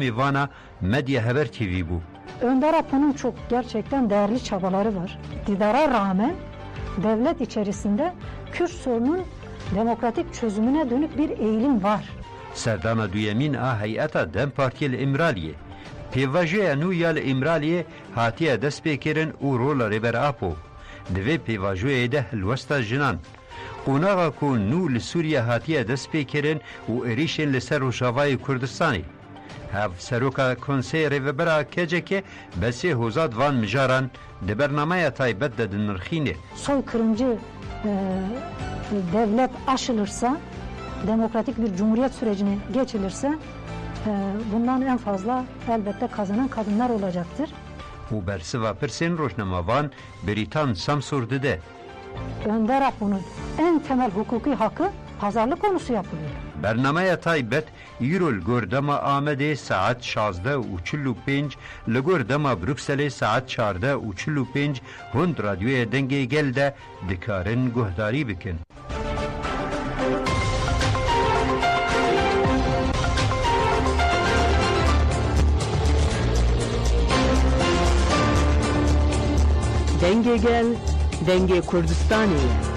Mivana Medya Haber TV bu. Önder Apo'nun çok gerçekten değerli çabaları var. İktidara rağmen devlet içerisinde Kürt sorunun demokratik çözümüne dönük bir eğilim var. Serdana duyemin a heyeta Dem Partiyel İmraliye. Pêvajoya nû ya li Îmraliyê hatiye destpêkirin û rola Rêber Apo. Di vê pêvajoyê de hilwesta jinan. Qonaxa ku nû li Sûriye hatiye destpêkirin û êrişên li ser Rojavayê Kurdistanê. Hev seroka Konseyê Rêvebera Kecekê besê hozat van mijaran di bernameya taybet de dinirxînê. Soykırımcı devlet aşılırsa, demokratik bir cumhuriyet sürecine geçilirse bundan en fazla elbette kazanan kadınlar olacaktır. û bersiva pirsên rojnamavan Beritan Samsur dide. Önder Apo'nun en temel hukuki hakkı pazarlık konusu yapılıyor. Bernameya taybet îrol gordema Amedê saat 16:45 li gordema Brükselê saat 14:45 hûn radyoya dengê gel de dikarin guhdarî bikin. Denge gel, denge Kurdistan'ı.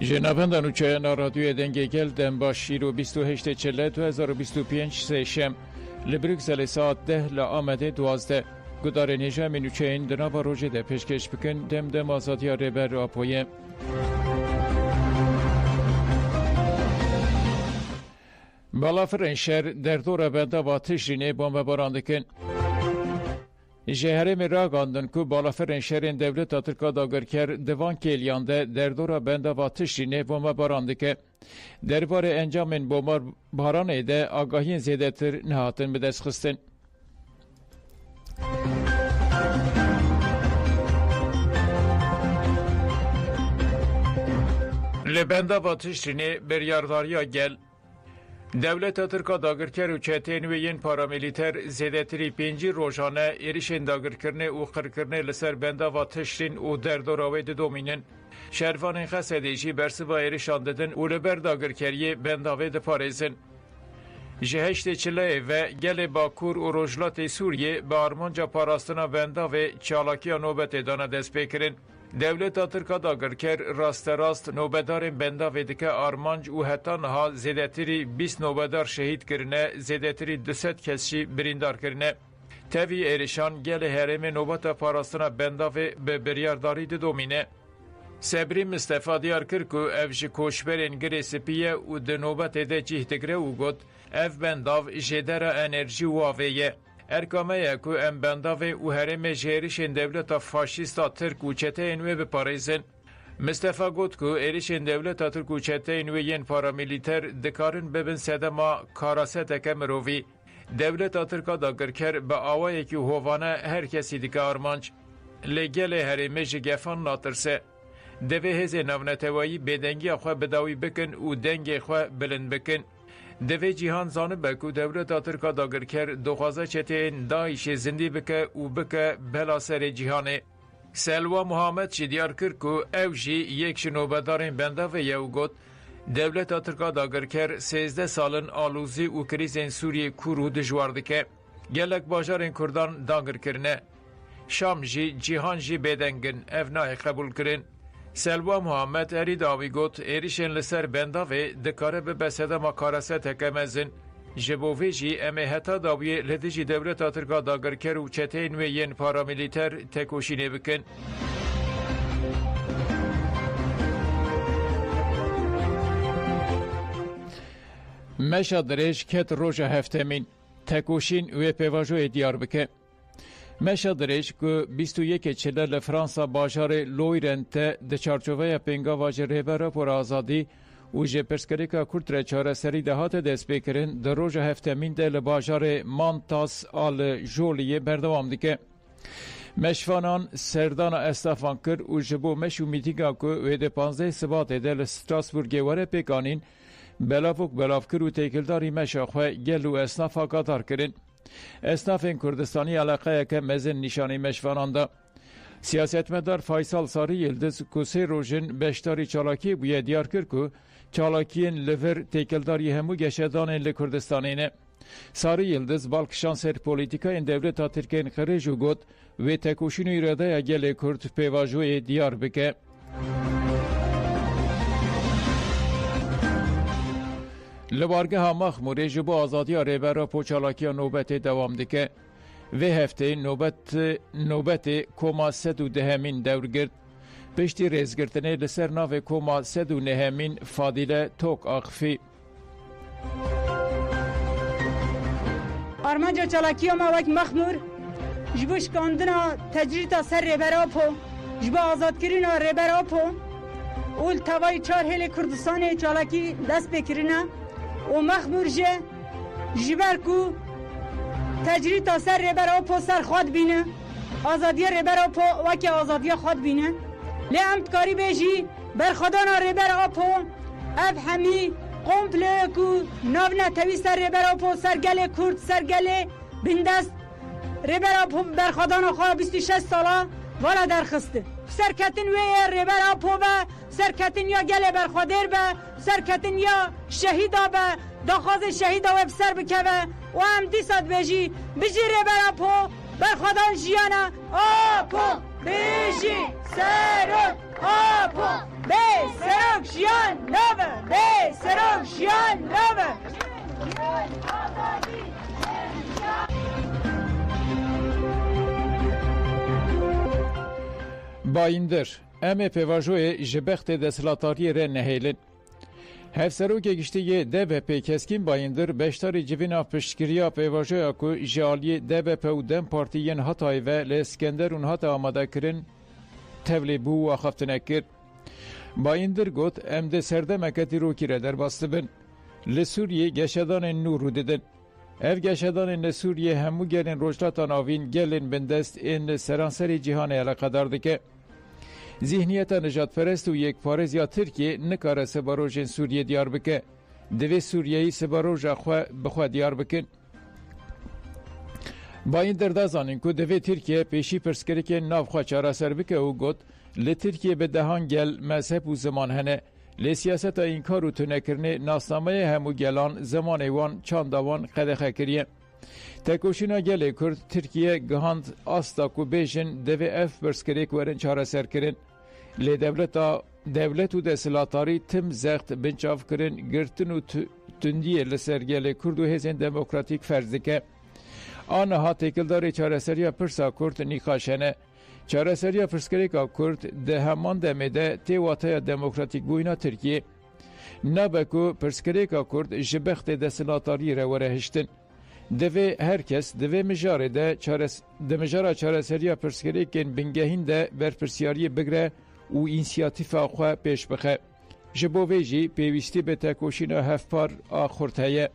جنابندان و چه رادیو دنگ گل دم با شیرو 28 چله 2025 سشم لبروکسل ساعت 10 لآمده 12 گدار نجام نوچین دنابا روژه ده پیشکش بکن دم آزادی ربر آپویه بالافرین شهر در دور بنده با تشرینه بمباران دکن جهرم راگاندن که بالافرین شهرین دولت ترکا داگرکر دوان کلیانده در دور بنده و تشرینه بمباران دکه درباره انجام بمباران ده آگاهی زیاده تر نهاتن به دست خستن. لبنده و تشرینه بریارداریا گل دولت ترکا داگرکر و چتین و این پارامیلیتر زیدتری 5 روزانه ایریشن داگرکرنه و خرکرنه لسر بنده و تشرین و در دوراوی دومینن شرفان خسدیجی برس و ایریشان ددن و لبر داگرکری بنداوی ده پاریزن جهشت چله و گل باکور و روجلات سوریه با آرمانجا پاراستنا بنداوی چالاکی نوبت دانه دست بکرن دولت ترکا داگرکر راست نوبدار بنداوی دکه آرمانج و حتی نها زیدتری 20 نوبدار شهید کرنه زیدتری 200 کسی بریندار کرنه تاوی ایرشان گل هرم نوبت پاراستنا بنداوی به بریارداری دومینه سبری مصطفی دیار کرد که افج کوشبرین گری سپیه و ده نوبت ده جهتگره و گد اف بنداو جدر انرژی و آویه ارکامه که ام بنداوی و هرم جهریشن دولت فاشیستا ترک و چته انوی بپاریزن مصطفی گفت که ایریشن دولت ترک و چته انوی ین پارامیلیتر دکارن ببن سدما کاراسته کمروی دولت ترکا داگرکر به آوایی که هوانه هر کسی دیگه آرمانج لگل هرمه جگفان ناترسه دوی هز نونتوایی بدنگی خواه بداوی بکن و دنگ خواه بلند بکن دوی جیهان زانه بکو دولت ترکا داگرکر دخوازه چتین دایش زندی بکه و بکه بلا سر جیهانه سلوا محمد چی دیار کرد که او جی یک شنوبدارین بنده و یو گوت دولت ترکا داگرکر 13 سالن آلوزی و کریزین سوریه کورو دجوار دکه گلک باجارین کردان داگر کرنه شام جی جیهان جی بدنگن او نای قبول کرن سلوا محمد اری داوی گوت ایریشن لسر بنداوی دکاره به بسده مکارسه تکمزن جبووی جی امه حتا داوی لدیجی دولت ترکا داگرکر و چتین و ین پارامیلیتر تکوشینه بکن مشا درش کت روژه هفتمین تکوشین و پیواجو دیار بکن مشا درش که 21 چله لفرانسا باجار لویرنت ده چارچوه پنگا واجه ریبرا پر آزادی و جه پرسکریکا کورتر چاره سری دهات دست بکرن در روژ هفتمین ده لباجار مانتاس آل جولیه بردوام دیگه مشفانان سردان استفان کر و جبو مشو میتیگا که ویده 15 سبات ده لستراسبورگ وره پیکانین بلافوک بلافکر و تیکلداری مشاخوه گل و اسنافا قطار کرن. اسنافین کردستانی علاقه که مزن نشانی مشفانان دا. سیاستمدار فیصل ساری یلدز که 3 روزن بشتاری چالاکی بویه دیار کرد که چالاکین لور تیکلداری همو گشدانین لکردستانینه. ساری یلدز بالکشان سر پولیتیکای دولت ترکین خرج و گوت و تکوشین ایراده گل کرد پیواجوی دیار بکه. لبارگه مخموری جبو آزادی ریبرا پوچالاکی نوبت دوام دکه و هفته نوبت کوما 110 دور گرد پشتی ریزگرتنه لسر ناو کوما 109 فادیله توک آخفی. آرمانجا چالاکی ما وک مخمور جبوش کاندنا تجریتا سر ریبرا پو جبو آزادکرینا ریبرا پو اول توای 4 هل کردستان چالاکی دست بکرینا و مخمور جبر کو تجریت سر ریبرا پو سر خود بینه آزادی ریبرا پو وکی آزادی خود بینه لی امتکاری بیجی برخدانا ریبرا پو اف همی قمپله کو ناونا توی سر ریبرا پو سرگل کرد سرگل بندست ریبرا پو برخدانا خواه 26 سالا والا درخسته سرکتن وی ریبرا پو با سرکتن یا گل برخادر با سرکتن یا شهیدا با داخواز شهیدا و بسر بکوه و هم دیساد بیجی ریبرا پو برخدان جیانا آپو بیجی سرک آپو بی سرک جیان نوه بی سرک جیان نوه بایندر ام پیواجوی جبخت دسلاتاری ره نهیلن هفسروک گشتی DBP keskin bayındır beştari civina pişkiriya pevajoya ku jaliye DBP u Dem Partiyen Hatay ve Leskenderun Hatay amada kirin tevli bu axaftine kir. Bayındır got emde serdemeketi rokire derbastı bin. Le Suriye geşedanın nuru dedin. Ev geşedanın le Suriye hemmu gelin rojlatan avin gelin bindest in seranseri cihane ala kadardı ki zihniyeta nijatperest û yekparêziya Tirkiye nikare sebarojên Sûriyê diyar bike. Divê Sûriyeyî sebaroja xwe bi xwe diyar bikin. Bayîndir dazanin ku divê Tirkiye pêşî pirsgirêkên nav xwe çareser bike û got li Tirkiye bi dehan gel mezheb û ziman hene. Lê siyaseta înkar û tunekirinê nasnameyê hemû gelan zimanê wan çanda wan qedexe kiriye. Tekoşîna gelê Kurd Tirkiye gihand asta ku bêjin divê ev pirsgirêk werin çareserkirin. Lê devlet û desilatarî tim zext binçavkirin girtin û tundiyê li ser gelê Kurd û hêzên demokratîk ferz dike. Aniha têkildarê çareseriya pirsa Kurd nîqaş hene. Çareseriya pirsgirêka Kurd di heman demê de tê wateya demokratîk bûyîna Tirkiye. Nabe ku pirsgirêka Kurd ji bextê desilatarî re were hiştin. Divê herkes divê mijarê de di mijara çareseriya pirsgirêkên bingehîn de berpirsyariyê bigire û însiyatîfa xwe pêş bixe. Ji bo vê jî pêwîstî bi tekoşîna hevpar a Xurt heye.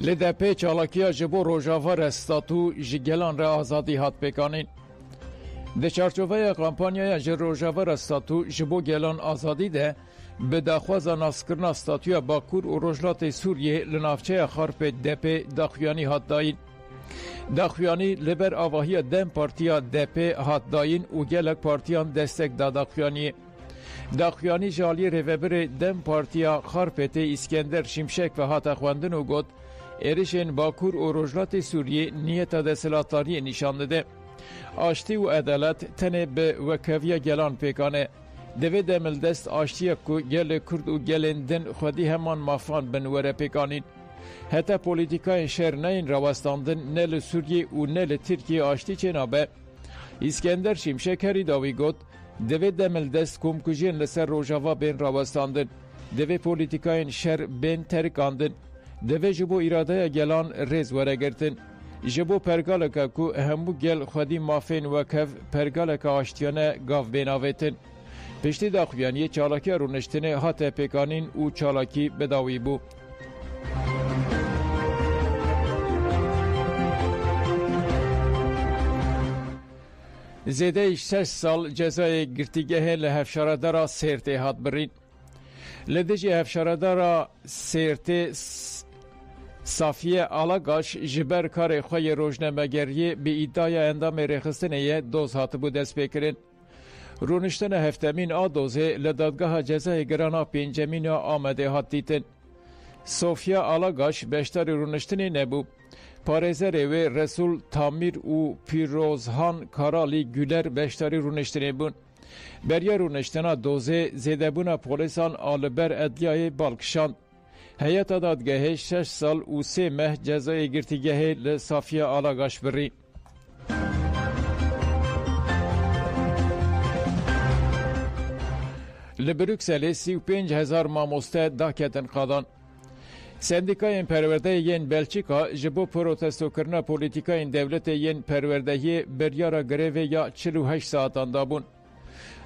Li DP çalakiya ji bo rojavara statû ji gelan re azadî hat pêkanîn. Di çarçoveya kampanyaya ji rojavara statû ji bo gelan azadî de bi daxwaza naskirina statûya Bakur û Rojhilatê Sûriyê li navçeya Xarpê DP daxuyanî hat dayîn. Daxuyanî li ber avahiya Dem Partiya DP hat dayîn û gelek partiyan destek da daxuyaniyê. Daxuyanî ji aliyê rêveberê Dem Partiya Xarpêtê İskender Şimşek ve hata xwendin û got êrişên Bakur û Rojhilatê Sûriyê niyeta desilatariyê nîşan dide. Aştî û edalet tenê bi wekeviya gelan pêkane. Divê demildest aştiya ku gelê Kurd û gelên din xwedî heman mafan bin were pêkanîn. Heta polîtîkayên şer neyên rawestandin ne li Sûriyê û ne li Tirkiye aştî çênabe. İskender Şimşek herî dawî got divê demildest komkujiyên li ser rojava bên rawestandin. Divê polîtîkayên şer bên terikandin. Divê ji bo îradeya gelan rêz weregirtin. Ji bo pergaleka ku hemû gel xwedî mafên wekev pergaleka aştiyane gav bên avêtin. پشتی داخویانی چالاکی رونشتنه هات پیکانین و چالاکی بداوی بو. زیده 6 سال جزای گرتیگه لهفشاردارا سیرته هات برین. لدیجی هفشاردارا سیرته صافیه آلاگاش جبر کار خوی روزنامه‌گری به ادعای اندام رخصتنیه دوز هات بود دست بکرین. رونشتن هفتمین آدوزه لدادگاه جزای گرانا پنجمین آمده هات دیتن. صوفیا آلاگاش بیشتر رونشتنی نبود. پارێزەرê wê Resul Tamir û Pîrozhan Karalî Güler beşdarî rûneştinê bûn. Beriya rûneştina dozê zêdebûna polîsan a li ber edliyayê balkişand. Heyeta dadgehê 6 sal û 3 meh cezayê girtîgehê li Safiya Alagaş birî. Li Brükselê 35,000 mamoste daketin qadan. Sendikayên perwerdeyên Belçîka ji bo protestokirina polîtikayên devletê yên perwerdehiyê biryara grevê ya 48 saatan dabûn.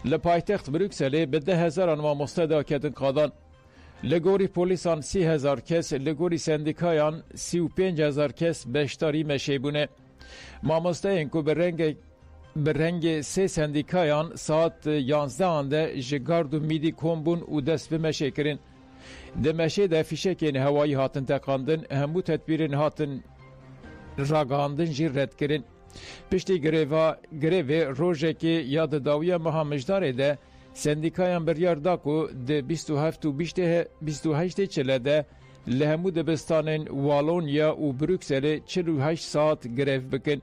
Li paytext Brükselê bi 10,000 mamoste daketin qadan. Li gorî polîsan 30,000 kes, li gorî sendikayan 35,000 kes beşdarî meşêbûne. Mamosteyên ku bi rengê sê sendikayan saat 11 de ji gard û mîdî kom bûn û dest bi meşê kirin. Di meşê de fîşekên hewayî hatin teqandin, hemû tedbîrên hatin ragandin jî redkirin. Piştî grevê rojekê ya di dawiya meha mijdarê de sendikayan biryar da ku di 27 û 28 çile de li hemû dibistanên Walonya û Brükselê 48 saat grev bikin.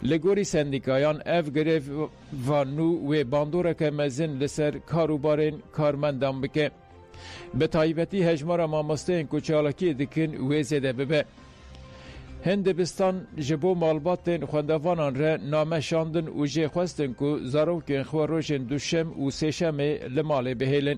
Li gorî sendikayan ev greva nû wê bandoreke mezin li ser karûbarên karmendan bike. Bi taybetî hejmara mamosteyên ku çalakiyê dikin wê zêde bibe. Hin dibistan ji bo malbatên xwendevanan re nameşandin û jê xwestin ku zarokên xwe rojên duşem û sêşemê li malê bihêlin.